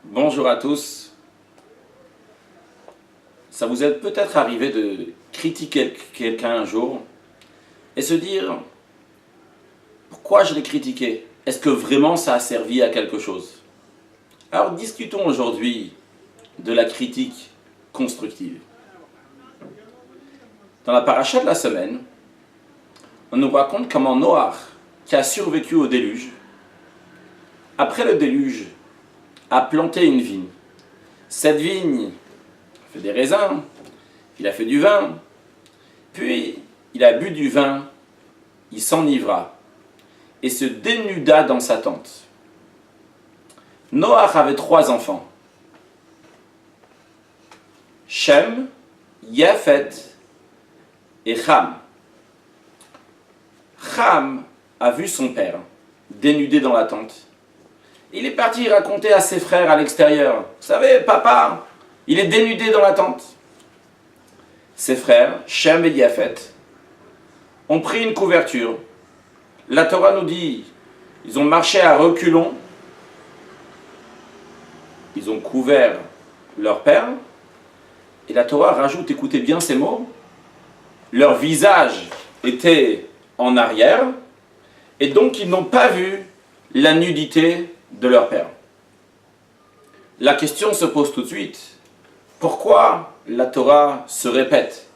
Bonjour à tous. Ça vous est peut-être arrivé de critiquer quelqu'un un jour et se dire pourquoi je l'ai critiqué? Est-ce que vraiment ça a servi à quelque chose? Alors discutons aujourd'hui de la critique constructive. Dans la paracha de la semaine, on nous raconte comment Noach, qui a survécu au déluge, après le déluge, a planté une vigne. Cette vigne a fait des raisins, il a fait du vin, puis il a bu du vin, il s'enivra et se dénuda dans sa tente. Noach avait 3 enfants, Shem, Japhet et Cham. Cham a vu son père dénudé dans la tente. Il est parti raconter à ses frères à l'extérieur. Vous savez, papa, il est dénudé dans la tente. Ses frères, Shem et Japhet, ont pris une couverture. La Torah nous dit, ils ont marché à reculons, ils ont couvert leur père, et la Torah rajoute, écoutez bien ces mots, leur visage était en arrière, et donc ils n'ont pas vu la nudité de leur père. La question se pose tout de suite, pourquoi la Torah se répète?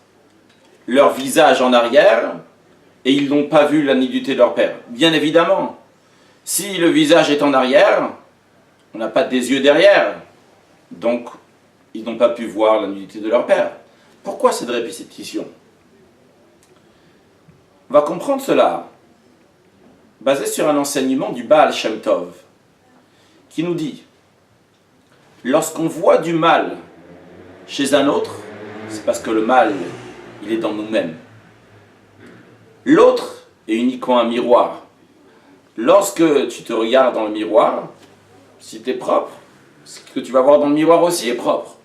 Leur visage en arrière, et ils n'ont pas vu la nudité de leur père. Bien évidemment, si le visage est en arrière, on n'a pas des yeux derrière, donc ils n'ont pas pu voir la nudité de leur père. Pourquoi cette répétition? On va comprendre cela basé sur un enseignement du Baal Shem Tov, qui nous dit, lorsqu'on voit du mal chez un autre, c'est parce que le mal, il est dans nous-mêmes. L'autre est uniquement un miroir. Lorsque tu te regardes dans le miroir, si tu es propre, ce que tu vas voir dans le miroir aussi est propre.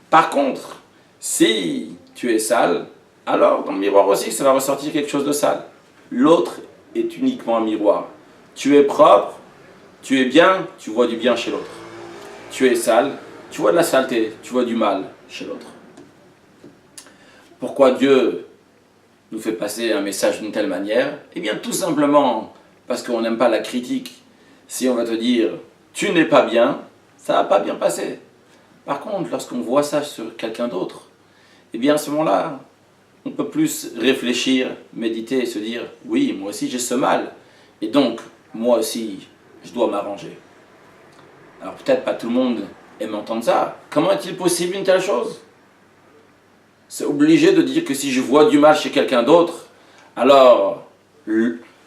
Par contre, si tu es sale, alors dans le miroir aussi, ça va ressortir quelque chose de sale. L'autre est uniquement un miroir. Tu es propre, tu es bien, tu vois du bien chez l'autre. Tu es sale, tu vois de la saleté, tu vois du mal chez l'autre. Pourquoi Dieu nous fait passer un message d'une telle manière? Eh bien tout simplement parce qu'on n'aime pas la critique. Si on va te dire « tu n'es pas bien », ça ne va pas bien passer. Par contre, lorsqu'on voit ça sur quelqu'un d'autre, eh bien à ce moment-là, on peut plus réfléchir, méditer et se dire « oui, moi aussi j'ai ce mal, et donc moi aussi je dois m'arranger ». Alors peut-être pas tout le monde aime entendre ça. Comment est-il possible une telle chose? C'est obligé de dire que si je vois du mal chez quelqu'un d'autre, alors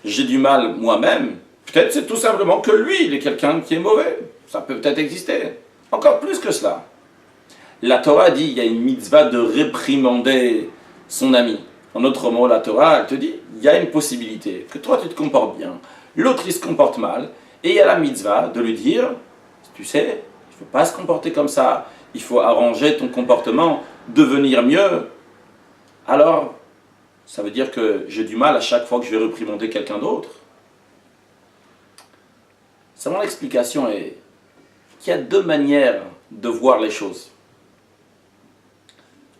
j'ai du mal moi-même. Peut-être c'est tout simplement que lui, il est quelqu'un qui est mauvais. Ça peut peut-être exister. Encore plus que cela. La Torah dit, il y a une mitzvah de réprimander son ami. En autre mot, la Torah, elle te dit, il y a une possibilité que toi tu te comportes bien, l'autre il se comporte mal, et il y a la mitzvah de lui dire, tu sais, il ne faut pas se comporter comme ça, il faut arranger ton comportement, devenir mieux. Alors, ça veut dire que j'ai du mal à chaque fois que je vais réprimander quelqu'un d'autre. Mon explication est qu'il y a 2 manières de voir les choses.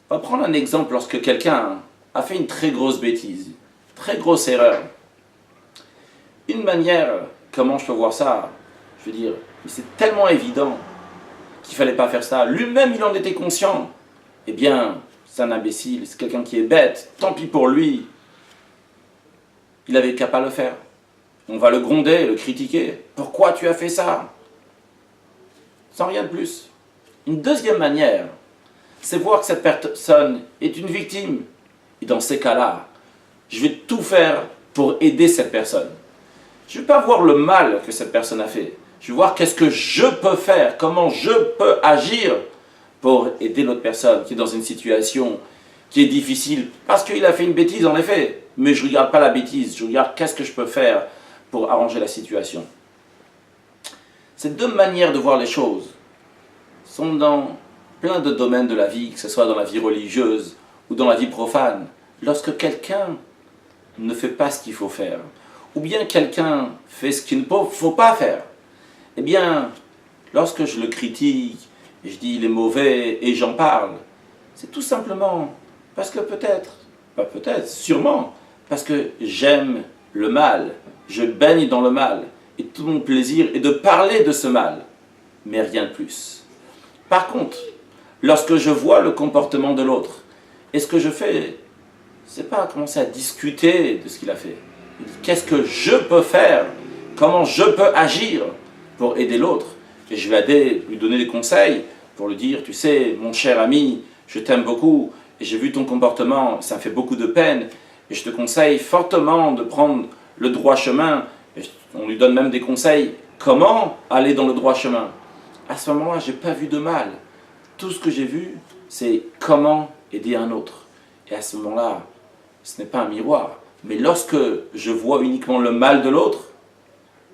On va prendre un exemple lorsque quelqu'un a fait une très grosse bêtise, très grosse erreur. Une manière, comment je peux voir ça? Je veux dire, c'est tellement évident qu'il ne fallait pas faire ça. Lui-même, il en était conscient. Eh bien, c'est un imbécile, c'est quelqu'un qui est bête. Tant pis pour lui. Il n'avait qu'à pas le faire. On va le gronder, le critiquer. Pourquoi tu as fait ça? Sans rien de plus. Une deuxième manière, c'est voir que cette personne est une victime. Et dans ces cas-là, je vais tout faire pour aider cette personne. Je ne vais pas voir le mal que cette personne a fait. Je vais voir qu'est-ce que je peux faire, comment je peux agir pour aider l'autre personne qui est dans une situation qui est difficile. Parce qu'il a fait une bêtise, en effet. Mais je ne regarde pas la bêtise, je regarde qu'est-ce que je peux faire pour arranger la situation. Ces 2 manières de voir les choses sont dans plein de domaines de la vie, que ce soit dans la vie religieuse ou dans la vie profane. Lorsque quelqu'un ne fait pas ce qu'il faut faire, ou bien quelqu'un fait ce qu'il ne faut pas faire, eh bien, lorsque je le critique, et je dis il est mauvais et j'en parle, c'est tout simplement parce que peut-être, pas peut-être, sûrement, parce que j'aime le mal, je baigne dans le mal, et tout mon plaisir est de parler de ce mal, mais rien de plus. Par contre, lorsque je vois le comportement de l'autre, et ce que je fais, c'est pas commencer à discuter de ce qu'il a fait. Qu'est-ce que je peux faire? Comment je peux agir pour aider l'autre? Et je vais lui donner des conseils pour lui dire, tu sais, mon cher ami, je t'aime beaucoup, et j'ai vu ton comportement, ça me fait beaucoup de peine, et je te conseille fortement de prendre le droit chemin. Et on lui donne même des conseils, comment aller dans le droit chemin. À ce moment-là, je n'ai pas vu de mal. Tout ce que j'ai vu, c'est comment aider un autre. Et à ce moment-là, ce n'est pas un miroir. Mais lorsque je vois uniquement le mal de l'autre,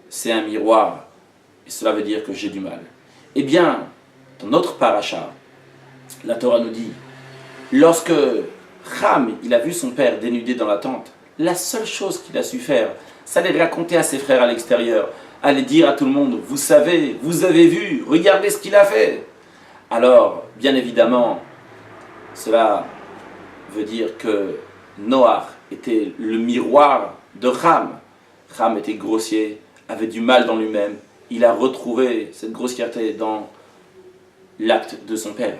c'est un miroir. Et cela veut dire que j'ai du mal. Eh bien, dans notre paracha, la Torah nous dit, lorsque Ham, il a vu son père dénudé dans la tente, la seule chose qu'il a su faire, c'est aller raconter à ses frères à l'extérieur, aller dire à tout le monde, vous savez, vous avez vu, regardez ce qu'il a fait. Alors, bien évidemment, cela veut dire que Noach était le miroir de Ham. Ham était grossier, avait du mal dans lui-même. Il a retrouvé cette grossièreté dans l'acte de son père.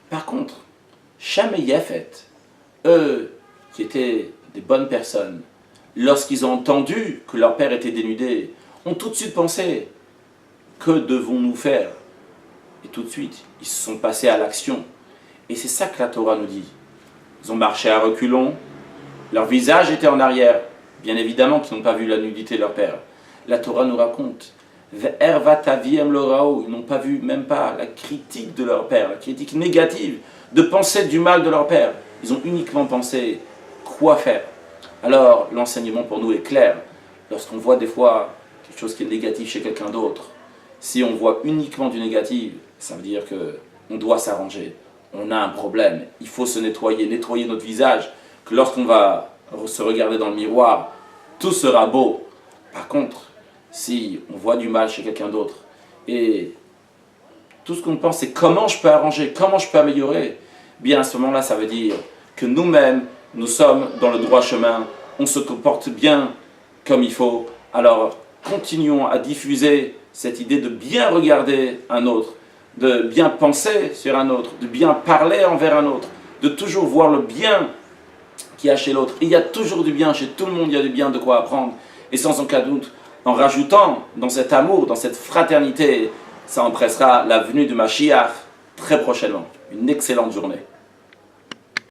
Par contre, Cham et Yafet, eux, qui étaient des bonnes personnes, lorsqu'ils ont entendu que leur père était dénudé, ont tout de suite pensé, que devons-nous faire? Et tout de suite, ils se sont passés à l'action. Et c'est ça que la Torah nous dit. Ils ont marché à reculons, leur visage était en arrière. Bien évidemment qu'ils n'ont pas vu la nudité de leur père. La Torah nous raconte, ils n'ont pas vu même pas la critique de leur père, la critique négative, de penser du mal de leur père. Ils ont uniquement pensé quoi faire. Alors l'enseignement pour nous est clair. Lorsqu'on voit des fois quelque chose qui est négatif chez quelqu'un d'autre, si on voit uniquement du négatif, ça veut dire qu'on doit s'arranger. On a un problème, il faut se nettoyer notre visage, que lorsqu'on va se regarder dans le miroir, tout sera beau. Par contre, si on voit du mal chez quelqu'un d'autre, et tout ce qu'on pense c'est comment je peux arranger, comment je peux améliorer, bien à ce moment-là, ça veut dire que nous-mêmes, nous sommes dans le droit chemin, on se comporte bien comme il faut. Alors, continuons à diffuser cette idée de bien regarder un autre, de bien penser sur un autre, de bien parler envers un autre, de toujours voir le bien qu'il y a chez l'autre. Il y a toujours du bien chez tout le monde, il y a du bien de quoi apprendre. Et sans aucun doute, en rajoutant dans cet amour, dans cette fraternité, ça empressera la venue de Mashiach très prochainement. Une excellente journée.